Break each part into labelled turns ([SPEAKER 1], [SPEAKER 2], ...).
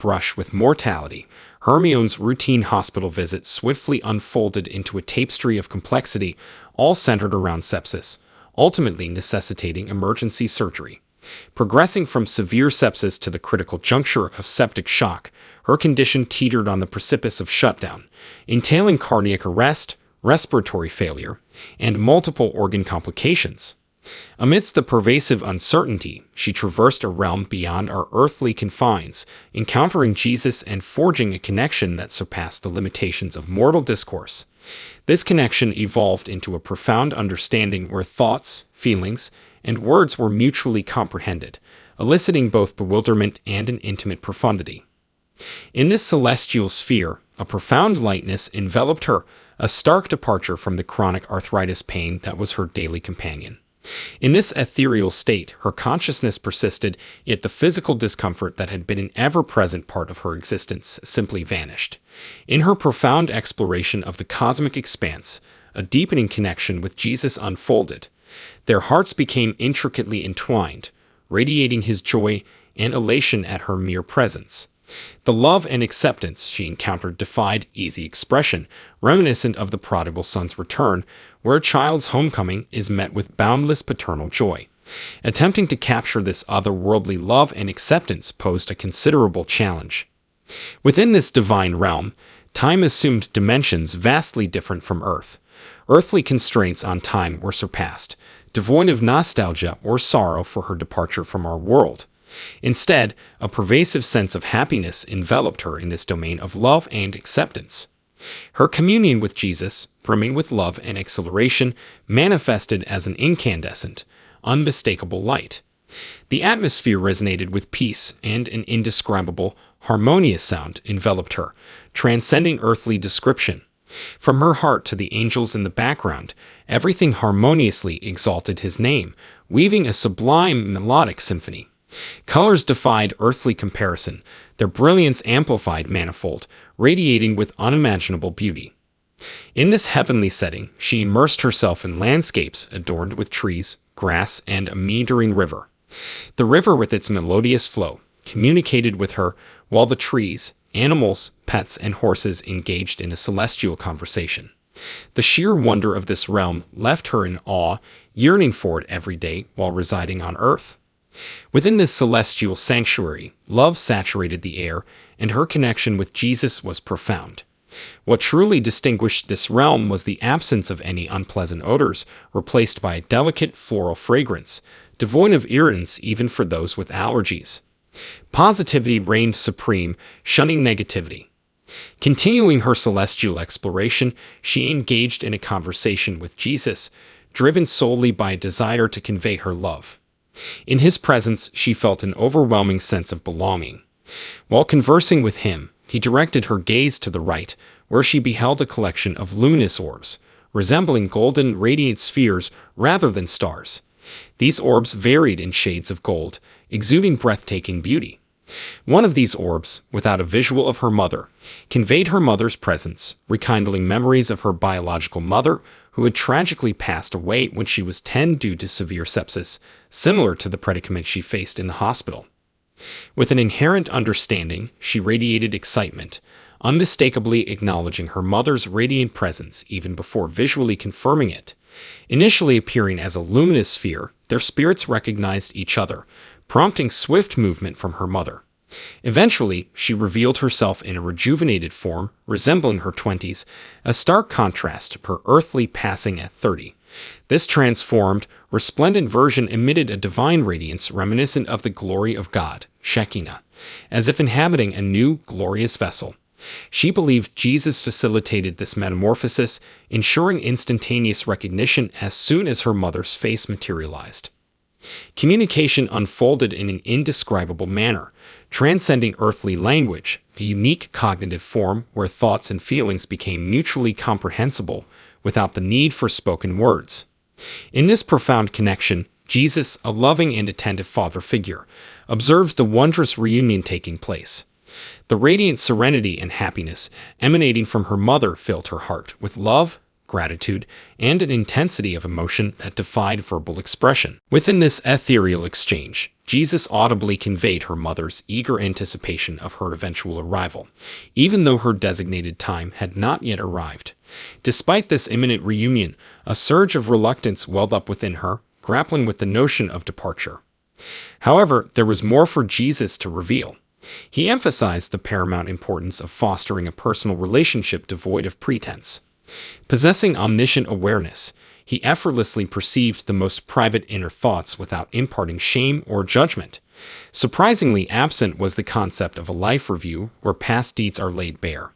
[SPEAKER 1] brush with mortality, Hermione's routine hospital visit swiftly unfolded into a tapestry of complexity, all centered around sepsis, ultimately necessitating emergency surgery. Progressing from severe sepsis to the critical juncture of septic shock, her condition teetered on the precipice of shutdown, entailing cardiac arrest, respiratory failure, and multiple organ complications. Amidst the pervasive uncertainty, she traversed a realm beyond our earthly confines, encountering Jesus and forging a connection that surpassed the limitations of mortal discourse. This connection evolved into a profound understanding where thoughts, feelings, and words were mutually comprehended, eliciting both bewilderment and an intimate profundity. In this celestial sphere, a profound lightness enveloped her, a stark departure from the chronic arthritis pain that was her daily companion. In this ethereal state, her consciousness persisted, yet the physical discomfort that had been an ever-present part of her existence simply vanished. In her profound exploration of the cosmic expanse, a deepening connection with Jesus unfolded. Their hearts became intricately entwined, radiating his joy and elation at her mere presence. The love and acceptance she encountered defied easy expression, reminiscent of the prodigal son's return, where a child's homecoming is met with boundless paternal joy. Attempting to capture this otherworldly love and acceptance posed a considerable challenge. Within this divine realm, time assumed dimensions vastly different from Earth. Earthly constraints on time were surpassed, devoid of nostalgia or sorrow for her departure from our world. Instead, a pervasive sense of happiness enveloped her in this domain of love and acceptance. Her communion with Jesus, brimming with love and exhilaration, manifested as an incandescent, unmistakable light. The atmosphere resonated with peace, and an indescribable, harmonious sound enveloped her, transcending earthly description. From her heart to the angels in the background, everything harmoniously exalted his name, weaving a sublime melodic symphony. Colors defied earthly comparison, their brilliance amplified manifold, radiating with unimaginable beauty. In this heavenly setting, she immersed herself in landscapes adorned with trees, grass, and a meandering river. The river, with its melodious flow, communicated with her, while the trees, animals, pets, and horses engaged in a celestial conversation. The sheer wonder of this realm left her in awe, yearning for it every day while residing on earth. Within this celestial sanctuary, love saturated the air, and her connection with Jesus was profound. What truly distinguished this realm was the absence of any unpleasant odors, replaced by a delicate floral fragrance, devoid of irritants even for those with allergies. Positivity reigned supreme, shunning negativity. Continuing her celestial exploration, she engaged in a conversation with Jesus, driven solely by a desire to convey her love. In his presence, she felt an overwhelming sense of belonging. While conversing with him, he directed her gaze to the right, where she beheld a collection of luminous orbs, resembling golden, radiant spheres rather than stars. These orbs varied in shades of gold, exuding breathtaking beauty. One of these orbs, without a visual of her mother, conveyed her mother's presence, rekindling memories of her biological mother, who had tragically passed away when she was 10 due to severe sepsis, similar to the predicament she faced in the hospital. With an inherent understanding, she radiated excitement, unmistakably acknowledging her mother's radiant presence even before visually confirming it. Initially appearing as a luminous sphere, their spirits recognized each other, prompting swift movement from her mother. Eventually, she revealed herself in a rejuvenated form, resembling her 20s, a stark contrast to her earthly passing at 30. This transformed, resplendent version emitted a divine radiance reminiscent of the glory of God, Shekinah, as if inhabiting a new, glorious vessel. She believed Jesus facilitated this metamorphosis, ensuring instantaneous recognition as soon as her mother's face materialized. Communication unfolded in an indescribable manner, transcending earthly language, a unique cognitive form where thoughts and feelings became mutually comprehensible without the need for spoken words. In this profound connection, Jesus, a loving and attentive father figure, observed the wondrous reunion taking place. The radiant serenity and happiness emanating from her mother filled her heart with love, gratitude, and an intensity of emotion that defied verbal expression. Within this ethereal exchange, Jesus audibly conveyed her mother's eager anticipation of her eventual arrival, even though her designated time had not yet arrived. Despite this imminent reunion, a surge of reluctance welled up within her, grappling with the notion of departure. However, there was more for Jesus to reveal. He emphasized the paramount importance of fostering a personal relationship devoid of pretense. Possessing omniscient awareness, he effortlessly perceived the most private inner thoughts without imparting shame or judgment. Surprisingly absent was the concept of a life review where past deeds are laid bare.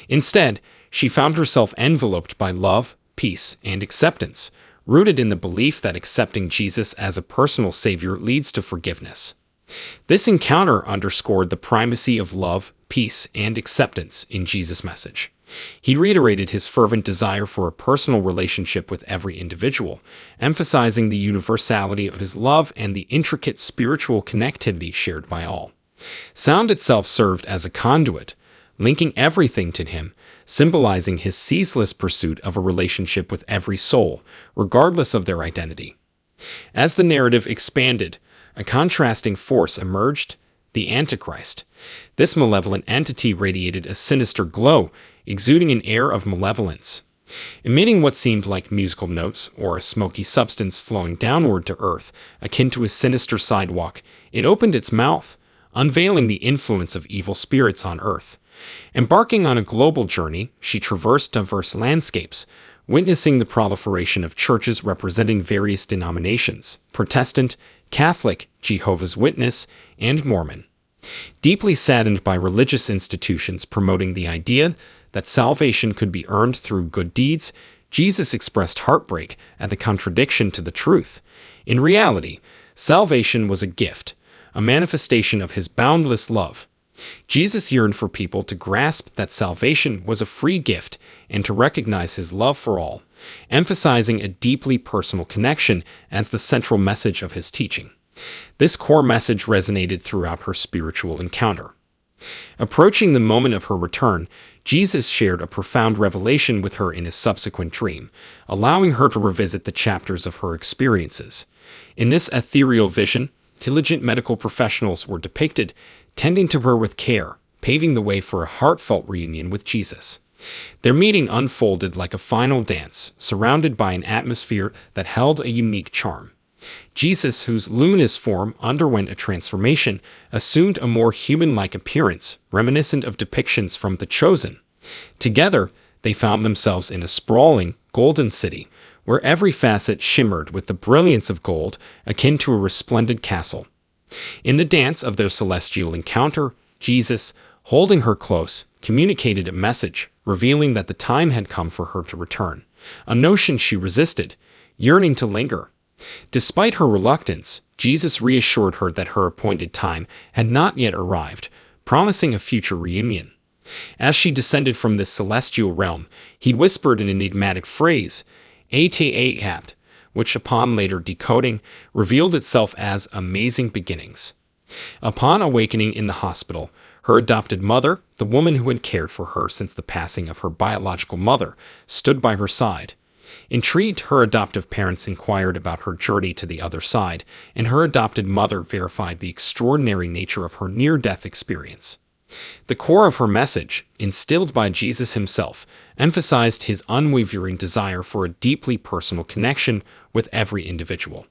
[SPEAKER 1] Instead, she found herself enveloped by love, peace, and acceptance, rooted in the belief that accepting Jesus as a personal savior leads to forgiveness. This encounter underscored the primacy of love, peace, and acceptance in Jesus' message. He reiterated his fervent desire for a personal relationship with every individual, emphasizing the universality of his love and the intricate spiritual connectivity shared by all. Sound itself served as a conduit, linking everything to him, symbolizing his ceaseless pursuit of a relationship with every soul, regardless of their identity. As the narrative expanded, a contrasting force emerged: the Antichrist. This malevolent entity radiated a sinister glow, exuding an air of malevolence. Emitting what seemed like musical notes or a smoky substance flowing downward to earth, akin to a sinister sidewalk, it opened its mouth, unveiling the influence of evil spirits on earth. Embarking on a global journey, she traversed diverse landscapes, witnessing the proliferation of churches representing various denominations: Protestant, Catholic, Jehovah's Witness, and Mormon. Deeply saddened by religious institutions promoting the idea that salvation could be earned through good deeds, Jesus expressed heartbreak at the contradiction to the truth. In reality, salvation was a gift, a manifestation of his boundless love. Jesus yearned for people to grasp that salvation was a free gift and to recognize his love for all, emphasizing a deeply personal connection as the central message of his teaching. This core message resonated throughout her spiritual encounter. Approaching the moment of her return, Jesus shared a profound revelation with her in a subsequent dream, allowing her to revisit the chapters of her experiences. In this ethereal vision, diligent medical professionals were depicted, tending to her with care, paving the way for a heartfelt reunion with Jesus. Their meeting unfolded like a final dance, surrounded by an atmosphere that held a unique charm. Jesus, whose luminous form underwent a transformation, assumed a more human-like appearance, reminiscent of depictions from The Chosen. Together, they found themselves in a sprawling, golden city, where every facet shimmered with the brilliance of gold, akin to a resplendent castle. In the dance of their celestial encounter, Jesus, holding her close, communicated a message, revealing that the time had come for her to return, a notion she resisted, yearning to linger. Despite her reluctance, Jesus reassured her that her appointed time had not yet arrived, promising a future reunion. As she descended from this celestial realm, he whispered an enigmatic phrase, "At," which upon later decoding, revealed itself as "amazing beginnings." Upon awakening in the hospital, her adopted mother, the woman who had cared for her since the passing of her biological mother, stood by her side. Intrigued, her adoptive parents inquired about her journey to the other side, and her adopted mother verified the extraordinary nature of her near-death experience. The core of her message, instilled by Jesus himself, emphasized his unwavering desire for a deeply personal connection with every individual.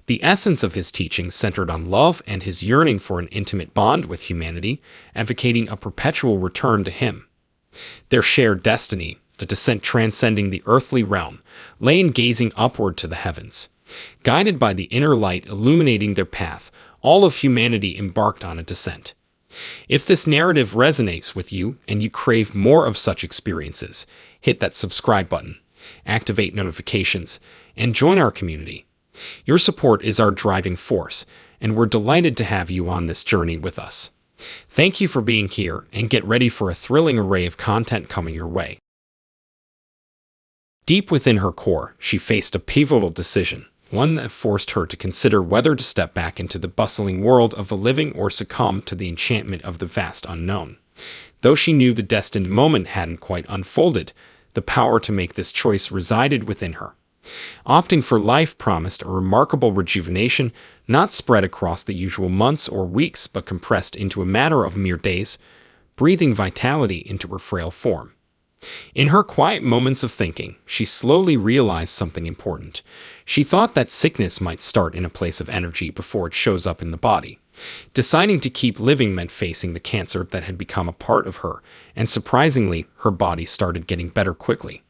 [SPEAKER 1] The essence of his teaching centered on love and his yearning for an intimate bond with humanity, advocating a perpetual return to him. Their shared destiny, a descent transcending the earthly realm, lay in gazing upward to the heavens. Guided by the inner light illuminating their path, all of humanity embarked on a descent. If this narrative resonates with you and you crave more of such experiences, hit that subscribe button, activate notifications, and join our community. Your support is our driving force, and we're delighted to have you on this journey with us. Thank you for being here, and get ready for a thrilling array of content coming your way. Deep within her core, she faced a pivotal decision, one that forced her to consider whether to step back into the bustling world of the living or succumb to the enchantment of the vast unknown. Though she knew the destined moment hadn't quite unfolded, the power to make this choice resided within her. Opting for life promised a remarkable rejuvenation, not spread across the usual months or weeks, but compressed into a matter of mere days, breathing vitality into her frail form. In her quiet moments of thinking, she slowly realized something important. She thought that sickness might start in a place of energy before it shows up in the body. Deciding to keep living meant facing the cancer that had become a part of her, and surprisingly, her body started getting better quickly.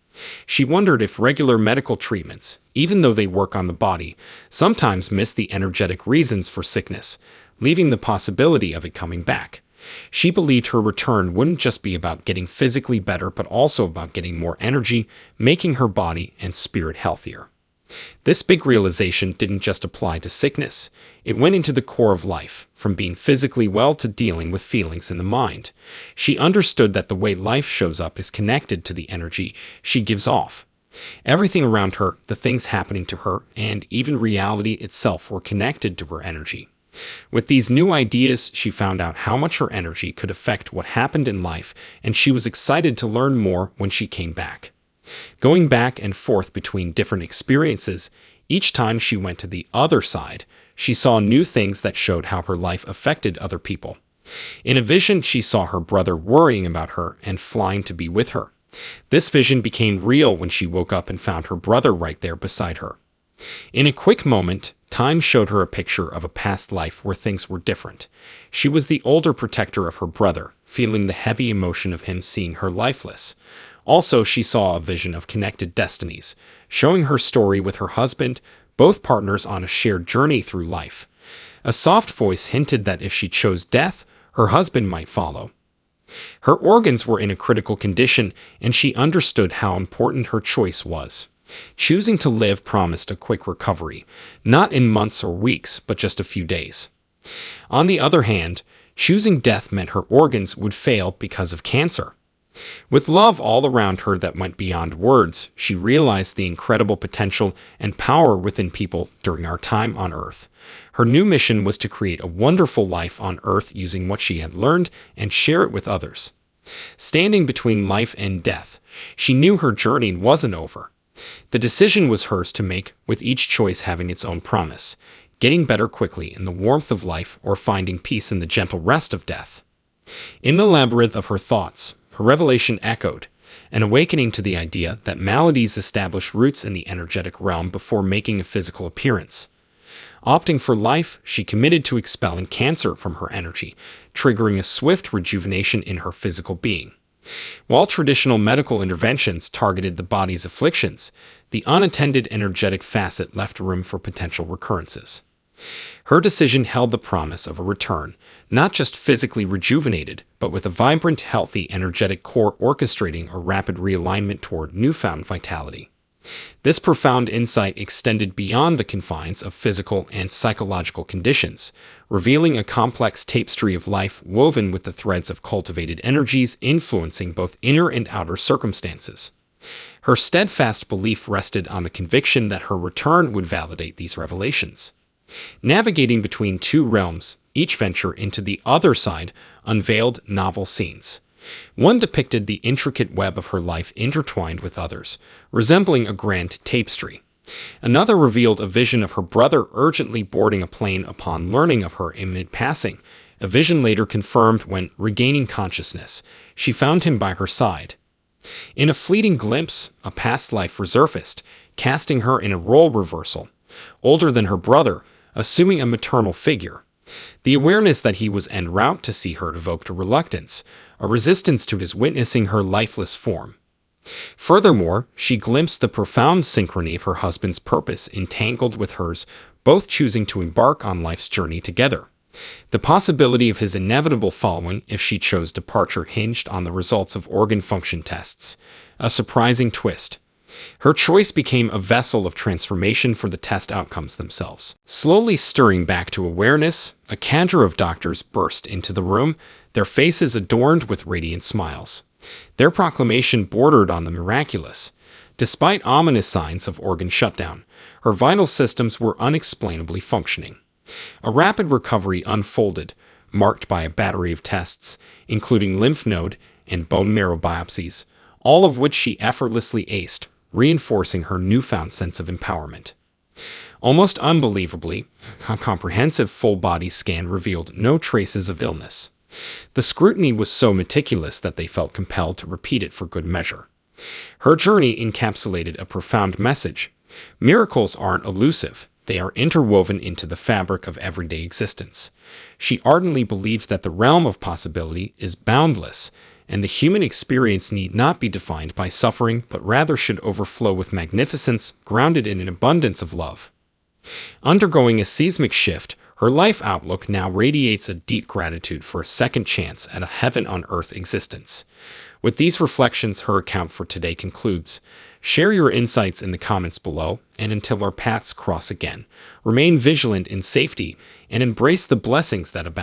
[SPEAKER 1] She wondered if regular medical treatments, even though they work on the body, sometimes miss the energetic reasons for sickness, leaving the possibility of it coming back. She believed her return wouldn't just be about getting physically better, but also about getting more energy, making her body and spirit healthier. This big realization didn't just apply to sickness. It went into the core of life, from being physically well to dealing with feelings in the mind. She understood that the way life shows up is connected to the energy she gives off. Everything around her, the things happening to her, and even reality itself were connected to her energy. With these new ideas, she found out how much her energy could affect what happened in life, and she was excited to learn more when she came back. Going back and forth between different experiences, each time she went to the other side, she saw new things that showed how her life affected other people. In a vision, she saw her brother worrying about her and flying to be with her. This vision became real when she woke up and found her brother right there beside her. In a quick moment, time showed her a picture of a past life where things were different. She was the older protector of her brother, feeling the heavy emotion of him seeing her lifeless. Also, she saw a vision of connected destinies, showing her story with her husband, both partners on a shared journey through life. A soft voice hinted that if she chose death, her husband might follow. Her organs were in a critical condition, and she understood how important her choice was. Choosing to live promised a quick recovery, not in months or weeks, but just a few days. On the other hand, choosing death meant her organs would fail because of cancer. With love all around her that went beyond words, she realized the incredible potential and power within people during our time on Earth. Her new mission was to create a wonderful life on Earth using what she had learned and share it with others. Standing between life and death, she knew her journey wasn't over. The decision was hers to make, with each choice having its own promise, getting better quickly in the warmth of life or finding peace in the gentle rest of death. In the labyrinth of her thoughts, her revelation echoed, an awakening to the idea that maladies establish roots in the energetic realm before making a physical appearance. Opting for life, she committed to expelling cancer from her energy, triggering a swift rejuvenation in her physical being. While traditional medical interventions targeted the body's afflictions, the unattended energetic facet left room for potential recurrences. Her decision held the promise of a return, not just physically rejuvenated, but with a vibrant, healthy, energetic core orchestrating a rapid realignment toward newfound vitality. This profound insight extended beyond the confines of physical and psychological conditions, revealing a complex tapestry of life woven with the threads of cultivated energies influencing both inner and outer circumstances. Her steadfast belief rested on the conviction that her return would validate these revelations. Navigating between two realms, each venture into the other side unveiled novel scenes. One depicted the intricate web of her life intertwined with others, resembling a grand tapestry. Another revealed a vision of her brother urgently boarding a plane upon learning of her imminent passing, a vision later confirmed when, regaining consciousness, she found him by her side. In a fleeting glimpse, a past life resurfaced, casting her in a role reversal, older than her brother, assuming a maternal figure. The awareness that he was en route to see her evoked a reluctance, a resistance to his witnessing her lifeless form. Furthermore, she glimpsed the profound synchrony of her husband's purpose entangled with hers, both choosing to embark on life's journey together. The possibility of his inevitable following if she chose departure hinged on the results of organ function tests, a surprising twist. Her choice became a vessel of transformation for the test outcomes themselves. Slowly stirring back to awareness, a cadre of doctors burst into the room, their faces adorned with radiant smiles. Their proclamation bordered on the miraculous. Despite ominous signs of organ shutdown, her vital systems were unexplainably functioning. A rapid recovery unfolded, marked by a battery of tests, including lymph node and bone marrow biopsies, all of which she effortlessly aced, reinforcing her newfound sense of empowerment. Almost unbelievably, a comprehensive full-body scan revealed no traces of illness. The scrutiny was so meticulous that they felt compelled to repeat it for good measure. Her journey encapsulated a profound message. Miracles aren't elusive. They are interwoven into the fabric of everyday existence. She ardently believed that the realm of possibility is boundless, and the human experience need not be defined by suffering, but rather should overflow with magnificence, grounded in an abundance of love. Undergoing a seismic shift, her life outlook now radiates a deep gratitude for a second chance at a heaven-on-earth existence. With these reflections, her account for today concludes. Share your insights in the comments below, and until our paths cross again, remain vigilant in safety and embrace the blessings that abound.